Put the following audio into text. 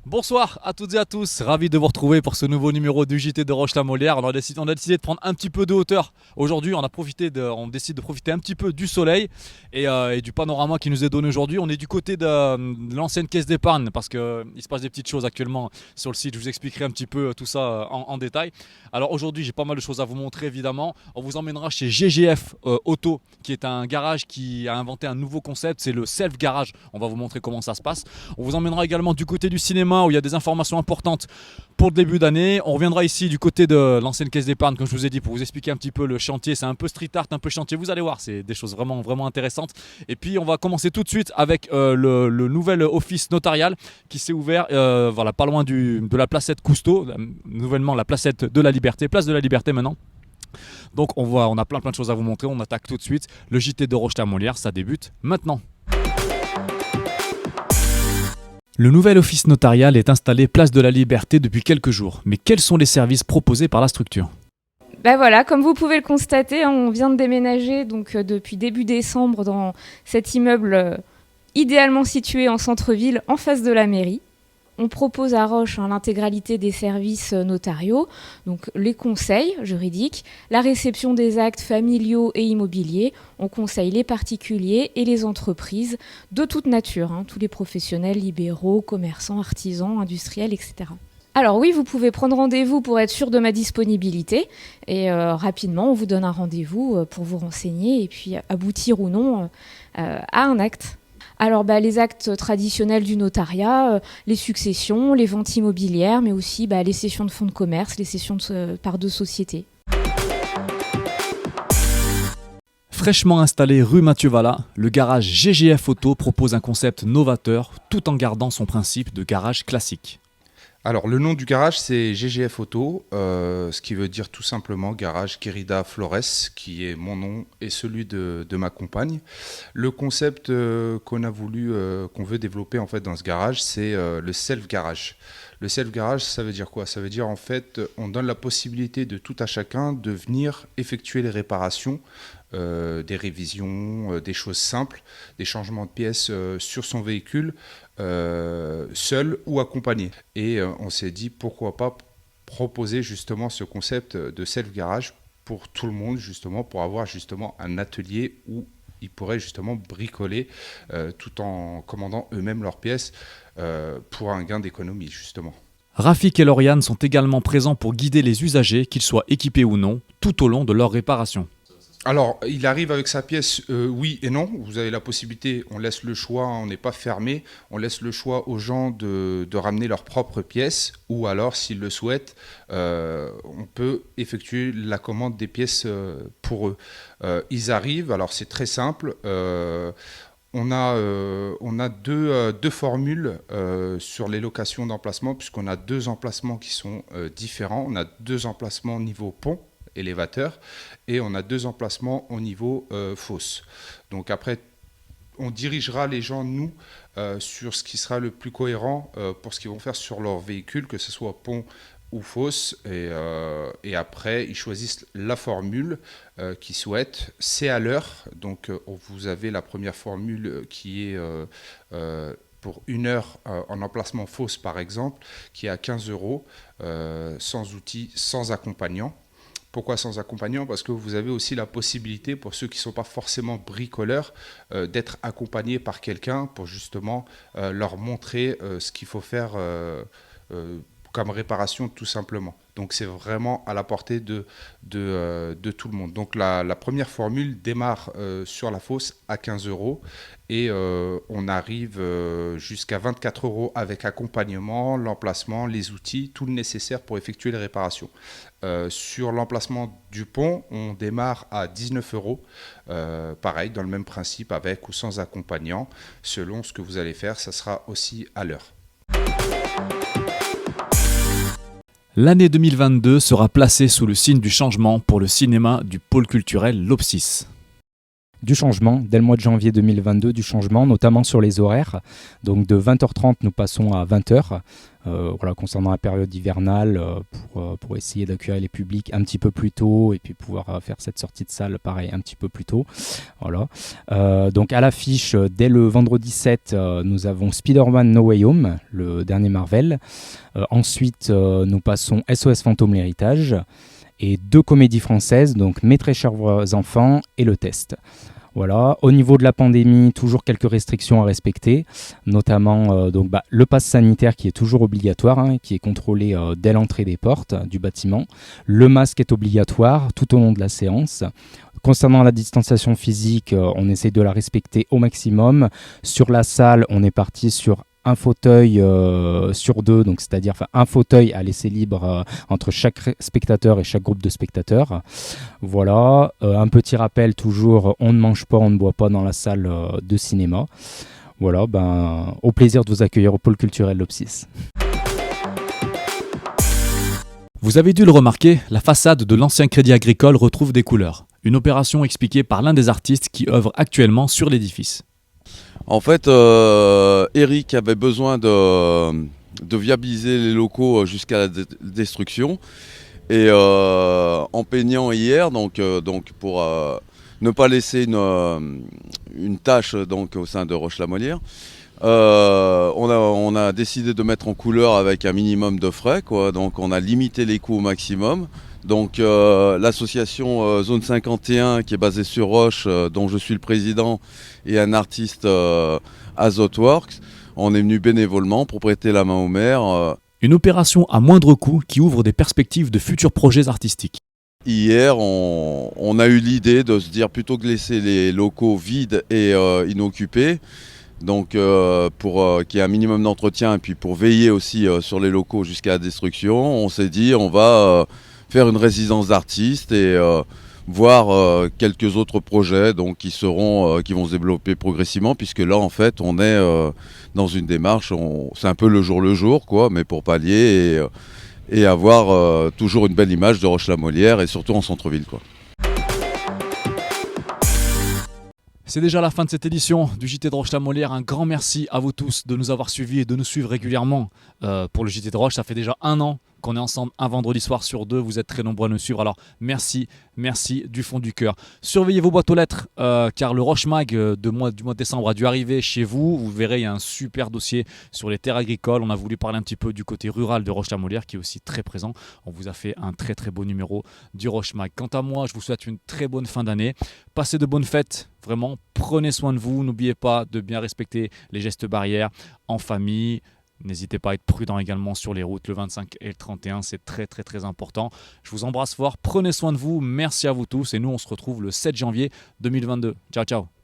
Bonsoir à toutes et à tous, ravi de vous retrouver pour ce nouveau numéro du JT de Roche-la-Molière. On a décidé de prendre un petit peu de hauteur. Aujourd'hui, on décide de profiter un petit peu du soleil et du panorama qui nous est donné aujourd'hui. On est du côté de l'ancienne caisse d'épargne parce qu'il se passe des petites choses actuellement sur le site. Je vous expliquerai un petit peu tout ça en détail. Alors aujourd'hui, j'ai pas mal de choses à vous montrer évidemment. On vous emmènera chez GGF Auto, qui est un garage qui a inventé un nouveau concept, c'est le self-garage. On va vous montrer comment ça se passe. On vous emmènera également du côté du cinéma où il y a des informations importantes pour le début d'année. On reviendra ici du côté de l'ancienne caisse d'épargne, comme je vous ai dit, pour vous expliquer un petit peu le chantier. C'est un peu street art, un peu chantier. Vous allez voir, c'est des choses vraiment, vraiment intéressantes. Et puis, on va commencer tout de suite avec le nouvel office notarial qui s'est ouvert voilà, pas loin de la placette Cousteau, nouvellement la placette de la Liberté, place de la Liberté maintenant. Donc, on a plein de choses à vous montrer. On attaque tout de suite. Le JT de Roche-la-Molière, ça débute maintenant. Le nouvel office notarial est installé place de la Liberté depuis quelques jours. Mais quels sont les services proposés par la structure ? Ben voilà, comme vous pouvez le constater, on vient de déménager depuis début décembre dans cet immeuble idéalement situé en centre-ville, en face de la mairie. On propose à Roche l'intégralité des services notariaux, donc les conseils juridiques, la réception des actes familiaux et immobiliers. On conseille les particuliers et les entreprises de toute nature, tous les professionnels libéraux, commerçants, artisans, industriels, etc. Alors oui, vous pouvez prendre rendez-vous pour être sûr de ma disponibilité et rapidement on vous donne un rendez-vous pour vous renseigner et puis aboutir ou non à un acte. Alors les actes traditionnels du notariat, les successions, les ventes immobilières, mais aussi les cessions de fonds de commerce, les cessions de parts de société. Fraîchement installé rue Mathieu Vallat, le garage GGF Auto propose un concept novateur tout en gardant son principe de garage classique. Alors, le nom du garage, c'est GGF Auto, ce qui veut dire tout simplement Garage Querida Flores, qui est mon nom et celui de ma compagne. Le concept qu'on veut développer en fait dans ce garage, c'est le self-garage. Le self-garage, ça veut dire quoi ? Ça veut dire en fait, on donne la possibilité de tout à chacun de venir effectuer les réparations, des révisions, des choses simples, des changements de pièces sur son véhicule, seul ou accompagné. Et on s'est dit pourquoi pas proposer justement ce concept de self-garage pour tout le monde, justement pour avoir justement un atelier où ils pourraient justement bricoler tout en commandant eux-mêmes leurs pièces pour un gain d'économie justement. Rafik et Lauriane sont également présents pour guider les usagers, qu'ils soient équipés ou non, tout au long de leur réparation. Alors, il arrive avec sa pièce, oui et non. Vous avez la possibilité, on laisse le choix, on n'est pas fermé. On laisse le choix aux gens de ramener leurs propres pièces. Ou alors, s'ils le souhaitent, on peut effectuer la commande des pièces pour eux. Ils arrivent, alors c'est très simple. On a deux formules sur les locations d'emplacement, puisqu'on a deux emplacements qui sont différents. On a deux emplacements niveau pont, élévateur, et on a deux emplacements au niveau fosse. Donc après, on dirigera les gens, nous, sur ce qui sera le plus cohérent pour ce qu'ils vont faire sur leur véhicule, que ce soit pont ou fosse, et après, ils choisissent la formule qu'ils souhaitent. C'est à l'heure, donc vous avez la première formule qui est pour 1 heure en emplacement fosse, par exemple, qui est à 15 €, sans outils, sans accompagnant. Pourquoi sans accompagnant ? Parce que vous avez aussi la possibilité, pour ceux qui ne sont pas forcément bricoleurs, d'être accompagnés par quelqu'un pour justement leur montrer ce qu'il faut faire comme réparation tout simplement. Donc c'est vraiment à la portée de tout le monde. Donc la première formule démarre sur la fosse à 15 € et on arrive jusqu'à 24 € avec accompagnement, l'emplacement, les outils, tout le nécessaire pour effectuer les réparations. Sur l'emplacement du pont, on démarre à 19 €, pareil, dans le même principe, avec ou sans accompagnant. Selon ce que vous allez faire, ça sera aussi à l'heure. L'année 2022 sera placée sous le signe du changement pour le cinéma du pôle culturel L'Opsis. du changement, dès le mois de janvier 2022, du changement, notamment sur les horaires. Donc de 20h30, nous passons à 20h. Voilà, concernant la période hivernale, pour essayer d'accueillir les publics un petit peu plus tôt et puis pouvoir faire cette sortie de salle, pareil, un petit peu plus tôt. Voilà. Donc à l'affiche, dès le vendredi 7, nous avons Spider-Man No Way Home, le dernier Marvel. Ensuite, nous passons SOS Fantôme l'héritage et 2 comédies françaises, donc Mes très chers enfants et Le Test. Voilà. Au niveau de la pandémie, toujours quelques restrictions à respecter, notamment le pass sanitaire qui est toujours obligatoire, qui est contrôlé dès l'entrée des portes du bâtiment. Le masque est obligatoire tout au long de la séance. Concernant la distanciation physique, on essaie de la respecter au maximum. Sur la salle, on est parti sur un fauteuil sur 2, donc c'est-à-dire un fauteuil à laisser libre entre chaque spectateur et chaque groupe de spectateurs. Voilà, un petit rappel toujours, on ne mange pas, on ne boit pas dans la salle de cinéma. Voilà, au plaisir de vous accueillir au pôle culturel L'Opsis. Vous avez dû le remarquer, la façade de l'ancien Crédit Agricole retrouve des couleurs. Une opération expliquée par l'un des artistes qui œuvre actuellement sur l'édifice. En fait, Eric avait besoin de viabiliser les locaux jusqu'à la destruction. Et en peignant hier, donc pour ne pas laisser une tâche au sein de Roche-la-Molière, on a décidé de mettre en couleur avec un minimum de frais, quoi. Donc on a limité les coûts au maximum. Donc l'association Zone 51 qui est basée sur Roche, dont je suis le président, et un artiste Azotworks, on est venu bénévolement pour prêter la main au maire. Une opération à moindre coût qui ouvre des perspectives de futurs projets artistiques. Hier, on a eu l'idée de se dire, plutôt que de laisser les locaux vides et inoccupés, donc pour qu'il y ait un minimum d'entretien et puis pour veiller aussi sur les locaux jusqu'à la destruction, on s'est dit on va faire une résidence d'artistes et voir quelques autres projets qui vont se développer progressivement, puisque là en fait on est dans une démarche, c'est un peu le jour quoi, mais pour pallier et avoir toujours une belle image de Roche-la-Molière et surtout en centre-ville, quoi. C'est déjà la fin de cette édition du JT de Roche-la-Molière. Un grand merci à vous tous de nous avoir suivis et de nous suivre régulièrement pour le JT de Roche. Ça fait déjà 1 an qu'on est ensemble un vendredi soir sur 2. Vous êtes très nombreux à nous suivre. Alors merci du fond du cœur. Surveillez vos boîtes aux lettres car le Roche Mag du mois de décembre a dû arriver chez vous. Vous verrez, il y a un super dossier sur les terres agricoles. On a voulu parler un petit peu du côté rural de Roche-la-Molière qui est aussi très présent. On vous a fait un très très beau numéro du Roche Mag. Quant à moi, je vous souhaite une très bonne fin d'année. Passez de bonnes fêtes. Vraiment, prenez soin de vous. N'oubliez pas de bien respecter les gestes barrières en famille. N'hésitez pas à être prudent également sur les routes le 25 et le 31, c'est très très très important. Je vous embrasse fort, prenez soin de vous, merci à vous tous et nous on se retrouve le 7 janvier 2022. Ciao ciao.